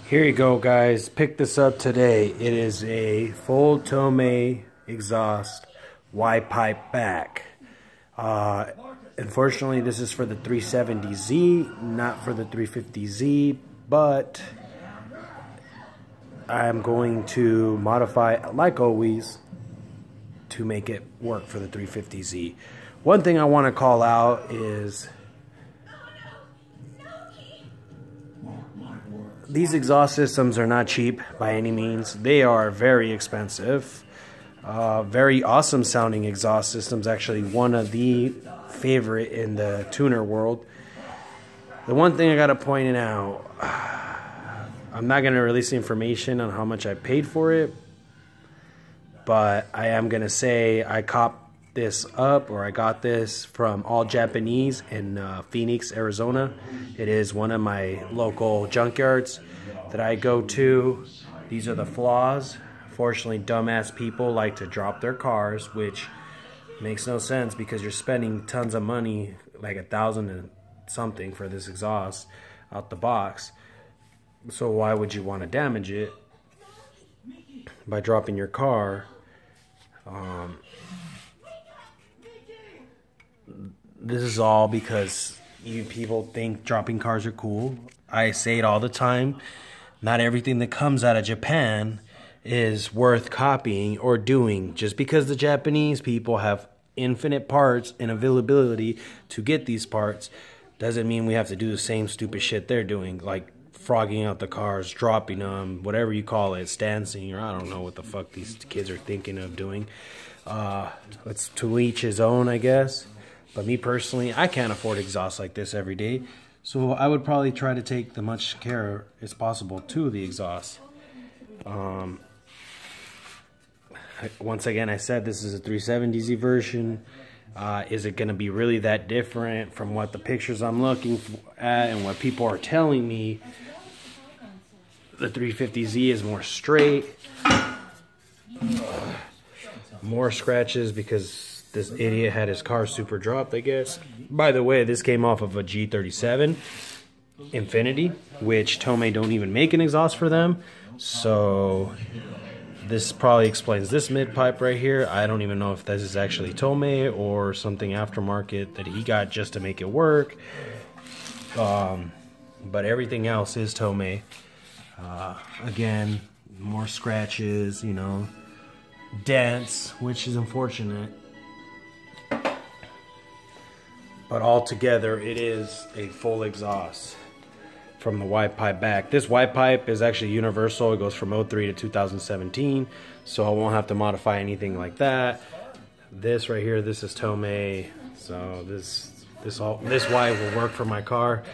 Here you go, guys. Pick this up today. It is a full Tomei exhaust Y-pipe back. Unfortunately, this is for the 370Z, not for the 350Z, but I'm going to modify, like always, to make it work for the 350Z. One thing I want to call out is these exhaust systems are not cheap by any means. They are very expensive. Very awesome sounding exhaust systems. Actually, one of the favorite in the tuner world. The one thing I gotta point out, I'm not gonna release the information on how much I paid for it, but I am gonna say I copped this up, or I got this from All Japanese in Phoenix, Arizona. It is one of my local junkyards that I go to. These are the flaws. Fortunately, dumbass people like to drop their cars, which makes no sense because you're spending tons of money, like $1,000 and something for this exhaust out the box. So why would you want to damage it by dropping your car? This is all because you people think dropping cars are cool. I say it all the time. Not everything that comes out of Japan is worth copying or doing. Just because the Japanese people have infinite parts and availability to get these parts doesn't mean we have to do the same stupid shit they're doing, like frogging out the cars, dropping them, whatever you call it, stancing, or I don't know what the fuck these kids are thinking of doing. It's to each his own, I guess. But me personally, I can't afford exhaust like this every day. So I would probably try to take the much care as possible to the exhaust. Once again, I said this is a 370Z version. Is it going to be really that different from what the pictures I'm looking at and what people are telling me? The 350Z is more straight. More scratches because this idiot had his car super dropped, I guess. By the way, this came off of a G37 Infinity, which Tomei don't even make an exhaust for them. So this probably explains this mid pipe right here. I don't even know if this is actually Tomei or something aftermarket that he got just to make it work. But everything else is Tomei. Again, more scratches, you know, dents, which is unfortunate. But altogether, it is a full exhaust from the Y-pipe back. This Y-pipe is actually universal. It goes from 03 to 2017, so I won't have to modify anything like that. This right here, this is Tomei, so this Y will work for my car,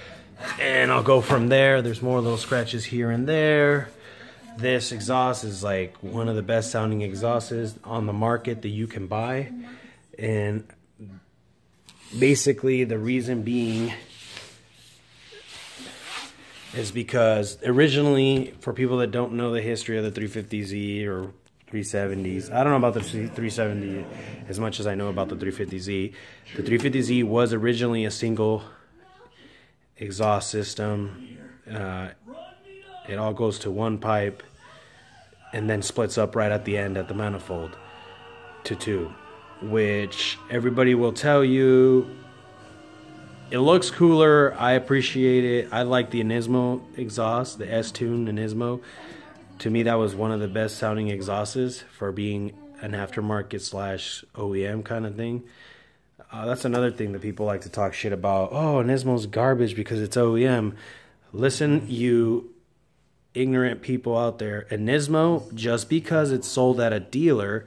and I'll go from there. There's more little scratches here and there. This exhaust is like one of the best sounding exhausts on the market that you can buy, and basically the reason being is because originally, for people that don't know the history of the 350Z or 370s, I don't know about the 370 as much as I know about the 350Z. The 350Z was originally a single exhaust system. It all goes to one pipe and then splits up right at the end at the manifold to two, which everybody will tell you it looks cooler. I appreciate it. I like the Nismo exhaust, the S-Tune Nismo. To me, that was one of the best sounding exhausts for being an aftermarket slash OEM kind of thing. That's another thing that people like to talk shit about. Oh, Nismo's garbage because it's OEM. Listen, you ignorant people out there. A Nismo, just because it's sold at a dealer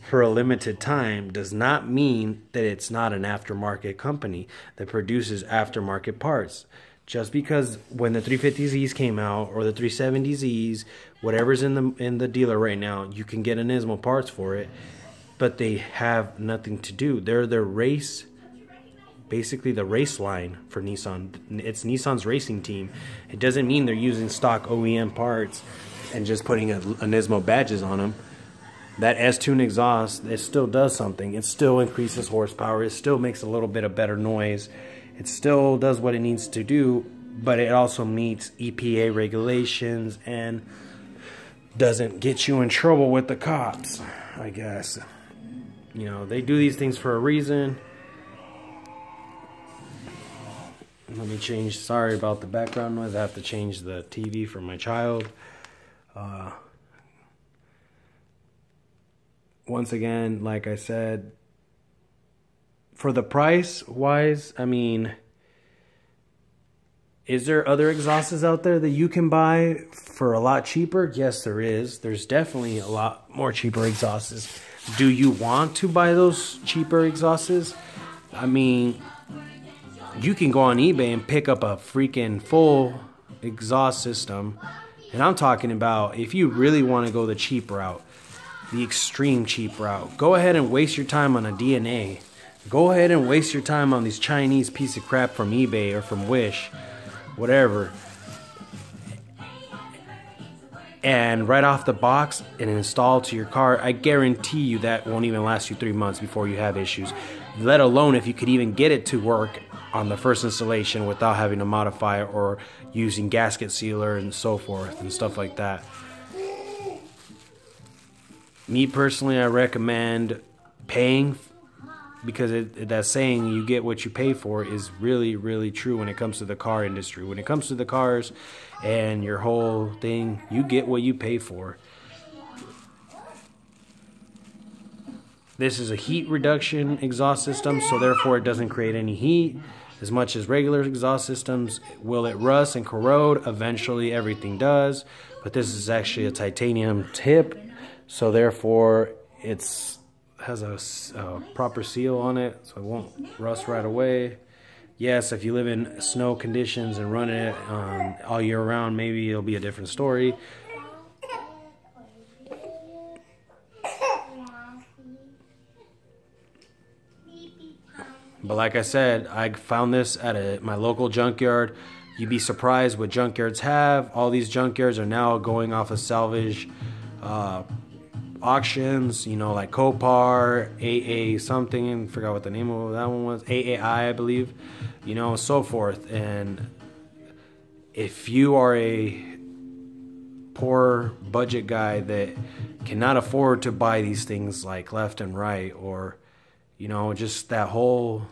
for a limited time does not mean that it's not an aftermarket company that produces aftermarket parts. Just because when the 350Zs came out or the 370Zs, whatever's in the dealer right now, you can get a Nismo parts for it, but they have nothing to do. They're their race, basically the race line for Nissan. It's Nissan's racing team. It doesn't mean they're using stock OEM parts and just putting a Nismo badges on them. That S-Tune exhaust, it still does something. It still increases horsepower. It still makes a little bit of better noise. It still does what it needs to do, but it also meets EPA regulations and doesn't get you in trouble with the cops, I guess. You know, they do these things for a reason. Let me change. Sorry about the background noise. I have to change the TV for my child. Once again, like I said, for the price wise, I mean, is there other exhausts out there that you can buy for a lot cheaper? Yes, there is. There's definitely a lot more cheaper exhausts. Do you want to buy those cheaper exhausts? I mean, you can go on eBay and pick up a freaking full exhaust system. And I'm talking about if you really want to go the cheap route, the extreme cheap route, go ahead and waste your time on a DNA. Go ahead and waste your time on these Chinese piece of crap from eBay or from Wish, whatever. And right off the box and install to your car, I guarantee you that won't even last you 3 months before you have issues. Let alone if you could even get it to work on the first installation without having to modify it or using gasket sealer and so forth and stuff like that. Me personally, I recommend paying, because that saying, you get what you pay for, is really, really true when it comes to the car industry. When it comes to the cars and your whole thing, you get what you pay for. This is a heat reduction exhaust system, so therefore it doesn't create any heat as much as regular exhaust systems. Will it rust and corrode? Eventually everything does, but this is actually a titanium tip, so therefore it's has a proper seal on it, so it won't rust right away. Yes, if you live in snow conditions and run it all year round, maybe it'll be a different story. But like I said, I found this at my local junkyard. You'd be surprised what junkyards have. All these junkyards are now going off of salvage auctions, you know, like Copar, AA something, forgot what the name of that one was, AAI I believe, you know, so forth. And if you are a poor budget guy that cannot afford to buy these things like left and right, or you know, just that whole,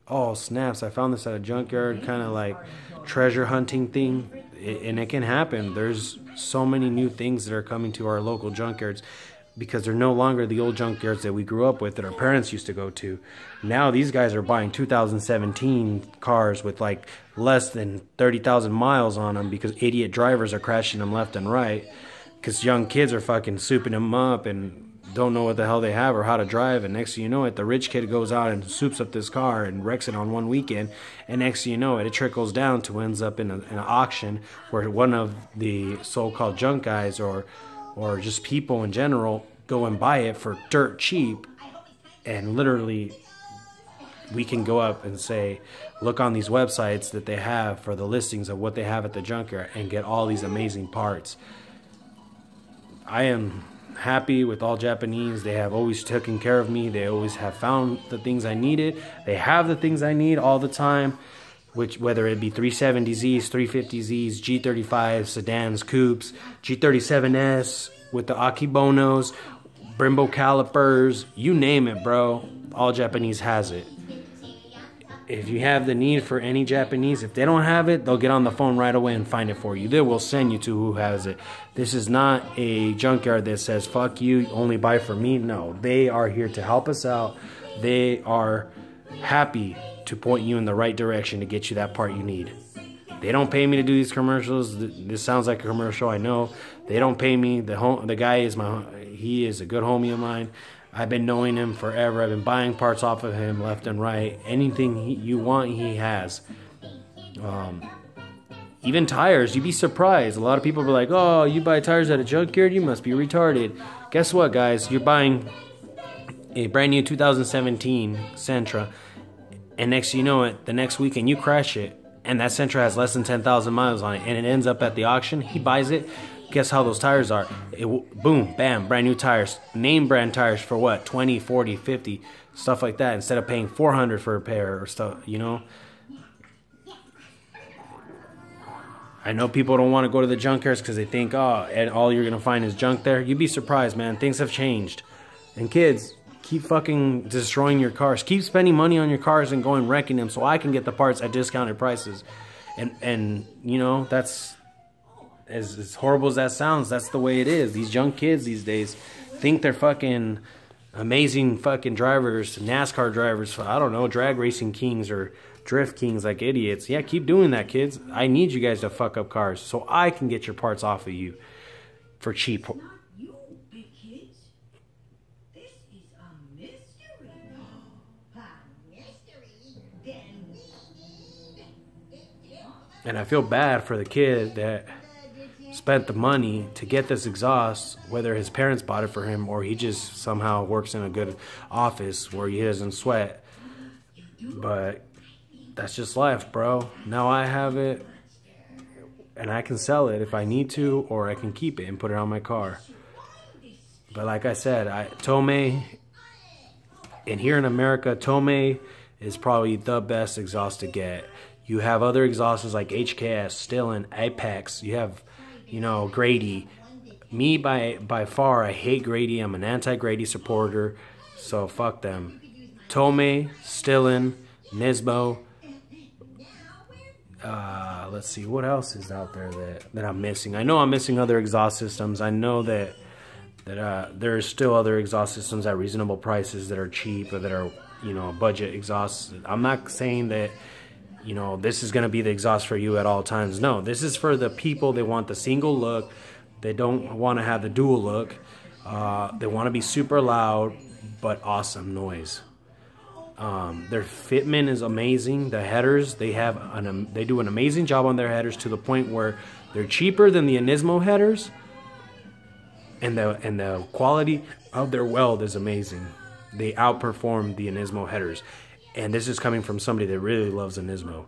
oh snaps, I found this at a junkyard kind of like treasure hunting thing, and it can happen. There's so many new things that are coming to our local junkyards, because they're no longer the old junkyards that we grew up with, that our parents used to go to. Now these guys are buying 2017 cars with like less than 30,000 miles on them, because idiot drivers are crashing them left and right, because young kids are fucking souping them up and don't know what the hell they have or how to drive. And next thing you know it, the rich kid goes out and soups up this car and wrecks it on one weekend, and next thing you know it, it trickles down to ends up in an auction where one of the so-called junk guys or just people in general go and buy it for dirt cheap. And literally we can go up and say, look on these websites that they have for the listings of what they have at the junkyard, and get all these amazing parts. I am happy with all Japanese. They have always taken care of me. They always have found the things I needed. They have the things I need all the time, which whether it be 370Zs, 350Zs, G35 sedans, coupes, G37S with the Akibonos, Brembo calipers, you name it, bro. All Japanese has it. If you have the need for any Japanese, if they don't have it, they'll get on the phone right away and find it for you. They will send you to who has it. This is not a junkyard that says, fuck you, only buy from me. No, they are here to help us out. They are happy to point you in the right direction to get you that part you need. They don't pay me to do these commercials. This sounds like a commercial, I know. They don't pay me. The guy is he is a good homie of mine. I've been knowing him forever. I've been buying parts off of him left and right. Anything you want, he has. Even tires, you'd be surprised. A lot of people be like, oh, you buy tires at a junkyard? You must be retarded. Guess what, guys? You're buying a brand new 2017 Sentra, and next you know it, the next weekend you crash it, and that Sentra has less than 10,000 miles on it, and it ends up at the auction. He buys it. Guess how those tires are? Boom, bam, brand new tires. Name brand tires for what? 20, 40, 50, stuff like that, instead of paying $400 for a pair or stuff, you know? I know people don't want to go to the junkyards because they think, oh, and all you're going to find is junk there. You'd be surprised, man. Things have changed. And kids, keep fucking destroying your cars. Keep spending money on your cars and going wrecking them so I can get the parts at discounted prices. And you know, that's, as horrible as that sounds, that's the way it is. These young kids these days think they're fucking amazing fucking drivers, NASCAR drivers, I don't know, drag racing kings or drift kings like idiots. Yeah, keep doing that, kids. I need you guys to fuck up cars so I can get your parts off of you for cheap. And I feel bad for the kid that spent the money to get this exhaust, whether his parents bought it for him or he just somehow works in a good office where he doesn't sweat. But that's just life, bro. Now I have it, and I can sell it if I need to, or I can keep it and put it on my car. But like I said, Tomei, and here in America, Tomei is probably the best exhaust to get. You have other exhausts like HKS, Stillen, Apex. You have, you know, Grady. Me, by far, I hate Grady. I'm an anti-Grady supporter, so fuck them. Tomei, Stillen, Nismo. Let's see, what else is out there that I'm missing? I know I'm missing other exhaust systems. I know that there's still other exhaust systems at reasonable prices that are cheap or that are, you know, budget exhausts. I'm not saying that, you know, this is going to be the exhaust for you at all times. No, this is for the people that want the single look. They don't want to have the dual look. They want to be super loud, but awesome noise. Their fitment is amazing. The headers, they do an amazing job on their headers to the point where they're cheaper than the Nismo headers, and the quality of their weld is amazing. They outperform the Nismo headers, and this is coming from somebody that really loves a Nismo.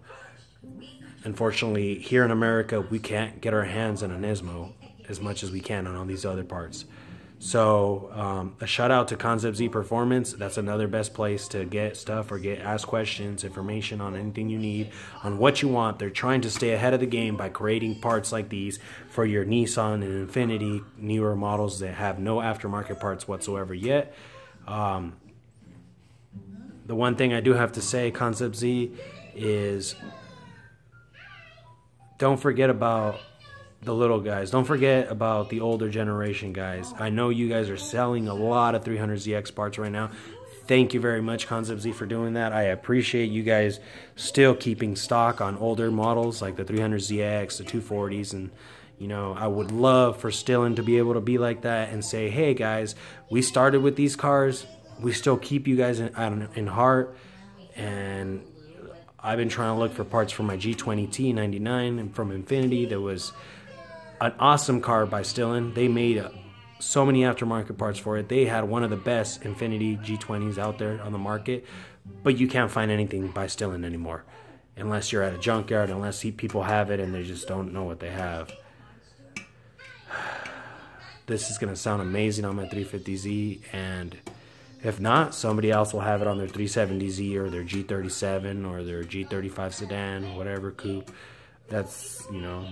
Unfortunately, here in America, we can't get our hands on a Nismo as much as we can on all these other parts. So a shout out to Concept Z Performance. That's another best place to get stuff or ask questions, information on anything you need, on what you want. They're trying to stay ahead of the game by creating parts like these for your Nissan and Infiniti newer models that have no aftermarket parts whatsoever yet. The one thing I do have to say, Concept Z, is don't forget about the little guys. Don't forget about the older generation guys. I know you guys are selling a lot of 300ZX parts right now. Thank you very much, Concept Z, for doing that. I appreciate you guys still keeping stock on older models like the 300ZX, the 240s, and you know, I would love for Stillen to be able to be like that and say, hey guys, we started with these cars. We still keep you guys in heart, and I've been trying to look for parts for my G20T 99 and from Infiniti. That was an awesome car by Stillen. They made so many aftermarket parts for it. They had one of the best Infiniti G20s out there on the market, but you can't find anything by Stillen anymore unless you're at a junkyard, unless people have it and they just don't know what they have. This is going to sound amazing on my 350Z, and if not, somebody else will have it on their 370Z or their G37 or their G35 sedan, whatever coupe. That's, you know,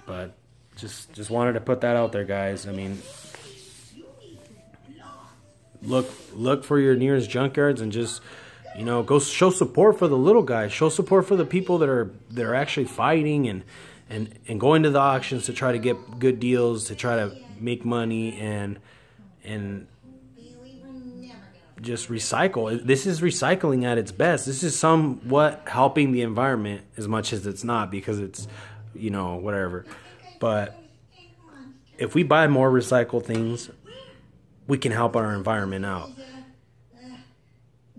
but just wanted to put that out there, guys. I mean, look for your nearest junkyards and just, you know, go show support for the little guys. Show support for the people that are actually fighting and going to the auctions to try to get good deals, to try to make money and just recycle. This is recycling at its best. This is somewhat helping the environment as much as it's not, because it's, you know, whatever. But if we buy more recycled things, we can help our environment out.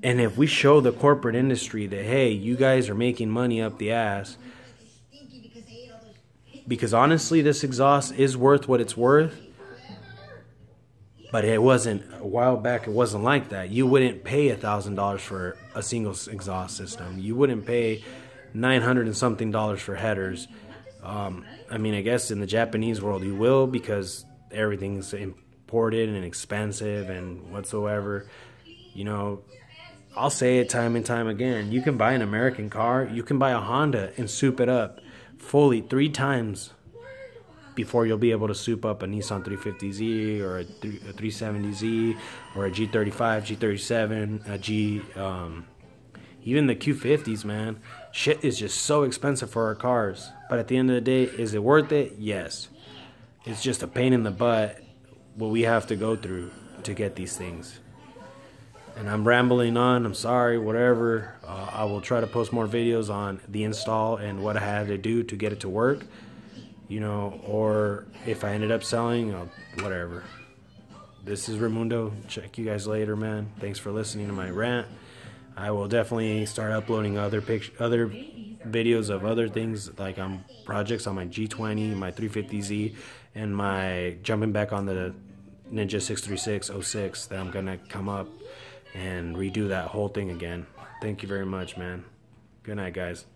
And if we show the corporate industry that, hey, you guys are making money up the ass, because honestly, this exhaust is worth what it's worth. But it wasn't, a while back, it wasn't like that. You wouldn't pay $1,000 for a single exhaust system. You wouldn't pay $900 and something for headers. I mean, I guess in the Japanese world you will, because everything's imported and expensive and whatsoever. You know, I'll say it time and time again. You can buy an American car. You can buy a Honda and soup it up fully 3 times before you'll be able to soup up a Nissan 350Z or a 370Z or a G35, G37, a even the Q50s, man. Shit is just so expensive for our cars. But at the end of the day, is it worth it? Yes. It's just a pain in the butt what we have to go through to get these things. And I'm rambling on. I'm sorry, whatever. I will try to post more videos on the install and what I had to do to get it to work. You know, or if I ended up selling, whatever. This is Raimundo. Check you guys later, man. Thanks for listening to my rant. I will definitely start uploading other videos of other things, like projects on my G20, my 350Z, and my jumping back on the Ninja 63606 that I'm gonna come up and redo that whole thing again. Thank you very much, man. Good night, guys.